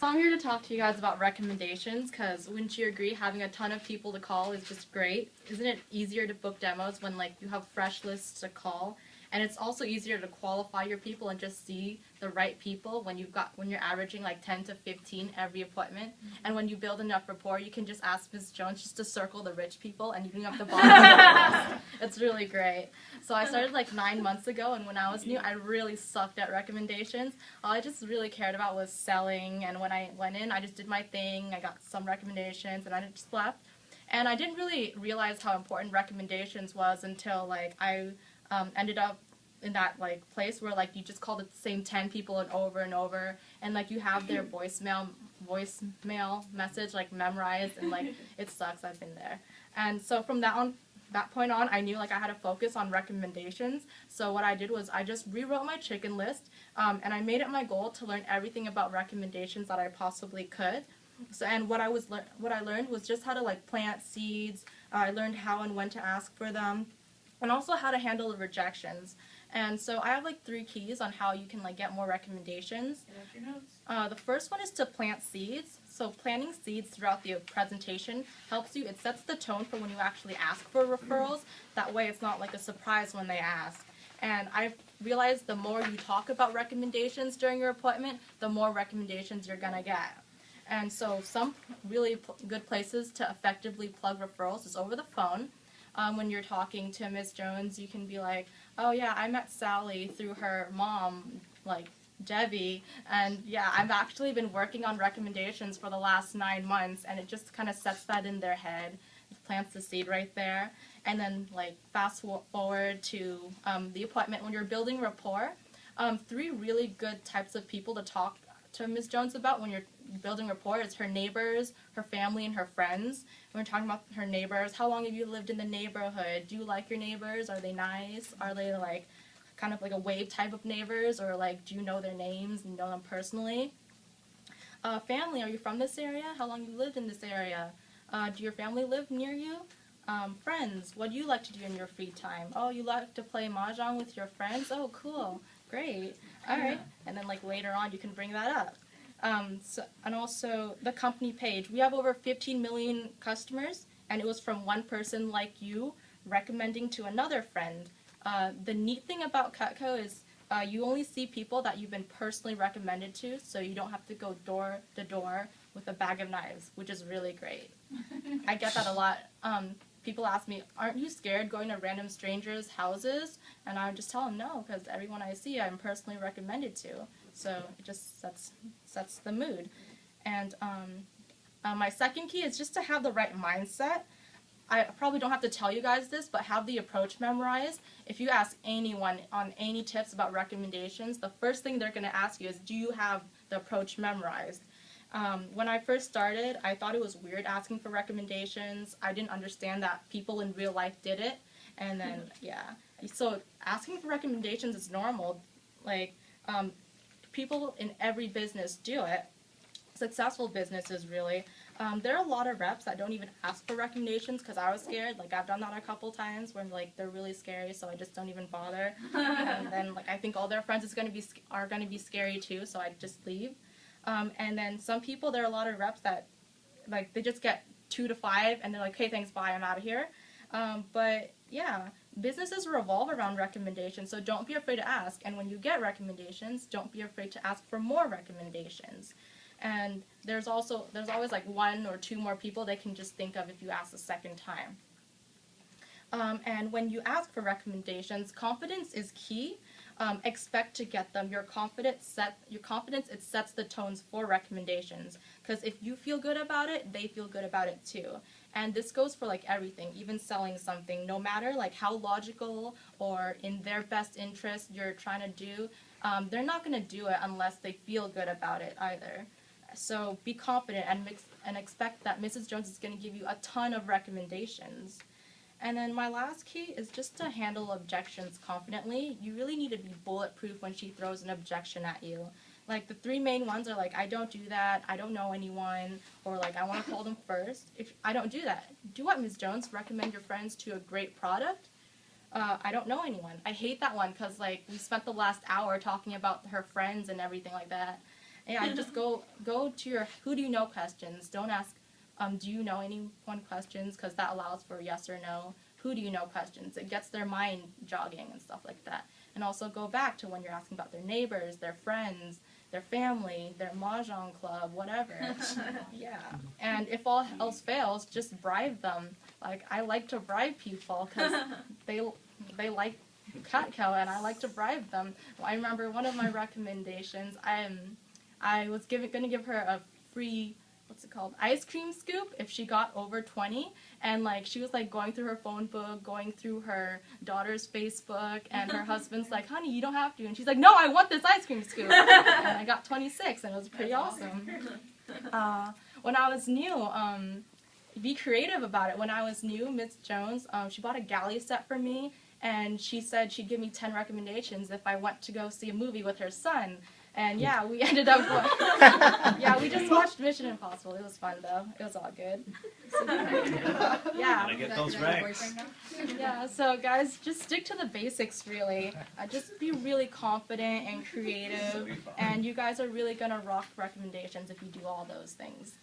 So I'm here to talk to you guys about recommendations because wouldn't you agree having a ton of people to call is just great? Isn't it easier to book demos when like you have fresh lists to call? And it's also easier to qualify your people and just see the right people when you're averaging like 10 to 15 every appointment. Mm-hmm. And when you build enough rapport, you can just ask Ms. Jones just to circle the rich people and you don't have to bother. It's really great. So I started like 9 months ago, and when I was new, I really sucked at recommendations. All I just really cared about was selling, and when I went in, I just did my thing. I got some recommendations, and I just left. And I didn't really realize how important recommendations was until like I ended up in that like place where like you just call the same 10 people and over, and like you have their voicemail message like memorized, and like it sucks. I've been there. And so from that point on, I knew like I had to focus on recommendations. So what I did was I just rewrote my chicken list, and I made it my goal to learn everything about recommendations that I possibly could. So, and what I learned was just how to like plant seeds. I learned how and when to ask for them, and also how to handle the rejections. And so I have like 3 keys on how you can like get more recommendations. Get out your notes. The first one is to plant seeds. So planting seeds throughout the presentation helps you. It sets the tone for when you actually ask for referrals. That way it's not like a surprise when they ask. And I've realized the more you talk about recommendations during your appointment, the more recommendations you're going to get. And so some really good places to effectively plug referrals is over the phone. When you're talking to Ms. Jones, you can be like, oh yeah, I met Sally through her mom, like Debbie, and yeah, I've actually been working on recommendations for the last 9 months, and it just kind of sets that in their head. It plants the seed right there. And then like fast forward to the appointment when you're building rapport. 3 really good types of people to talk to Ms. Jones about when you're building rapport is her neighbors, her family, and her friends. When we're talking about her neighbors, how long have you lived in the neighborhood? Do you like your neighbors? Are they nice? Are they like kind of like a wave type of neighbors, or like do you know their names and know them personally? Family, are you from this area? How long have you lived in this area? Do your family live near you? Friends, what do you like to do in your free time? Oh, you like to play mahjong with your friends? Oh, cool. Great. All right. And then like later on you can bring that up. And also the company page. We have over 15 million customers, and it was from one person like you recommending to another friend. The neat thing about Cutco is you only see people that you've been personally recommended to, so you don't have to go door to door with a bag of knives, which is really great. I get that a lot. People ask me, aren't you scared going to random strangers' houses? And I just tell them no, because everyone I see I'm personally recommended to. So it just sets the mood. And my second key is just to have the right mindset. I probably don't have to tell you guys this, but have the approach memorized. If you ask anyone on any tips about recommendations, the first thing they're going to ask you is, do you have the approach memorized? When I first started, I thought it was weird asking for recommendations. I didn't understand that people in real life did it. And then, yeah. So asking for recommendations is normal. Like, people in every business do it. Successful businesses, really. There are a lot of reps that don't even ask for recommendations because I was scared. Like, I've done that a couple times where like they're really scary, so I just don't even bother. And then like I think all their friends are gonna be scary too, so I just leave. And then some people, there are a lot of reps that like they just get 2 to 5 and they're like, hey, thanks, bye, I'm out of here. But yeah, businesses revolve around recommendations, so don't be afraid to ask. And when you get recommendations, don't be afraid to ask for more recommendations. And there's always like 1 or 2 more people they can just think of if you ask a second time. And when you ask for recommendations, confidence is key. Expect to get them. Your confidence, it sets the tones for recommendations. Because if you feel good about it, they feel good about it too. And this goes for like everything, even selling something. No matter like how logical or in their best interest you're trying to do, they're not going to do it unless they feel good about it either. So be confident and expect that Mrs. Jones is going to give you a ton of recommendations. And then my last key is just to handle objections confidently. You really need to be bulletproof when she throws an objection at you. Like the 3 main ones are like, I don't do that, I don't know anyone, or like I want to call them first. If I don't do that, do what, Ms. Jones? Recommend your friends to a great product? I don't know anyone. I hate that one because like we spent the last hour talking about her friends and everything like that. And yeah, just go to your who do you know questions. Don't ask do you know anyone questions, because that allows for yes or no. Who do you know questions. It gets their mind jogging and stuff like that. And also go back to when you're asking about their neighbors, their friends, their family, their mahjong club, whatever. Yeah. And if all else fails, just bribe them. Like, I like to bribe people because they like Cutco, and I like to bribe them. I remember one of my recommendations, I was going to give her a free, what's it called, ice cream scoop if she got over 20, and like she was like going through her phone book, going through her daughter's Facebook, and her husband's like, honey, you don't have to, and she's like, no, I want this ice cream scoop. And I got 26, and it was pretty awesome. When I was new, be creative about it. When I was new, Miss Jones, she bought a galley set for me, and she said she'd give me 10 recommendations if I went to go see a movie with her son. And yeah, we ended up going, yeah, we just watched Mission Impossible. It was fun though. It was all good. So, yeah. Gotta get those ranks. Yeah, so guys, just stick to the basics really. Just be really confident and creative, and you guys are really gonna rock recommendations if you do all those things.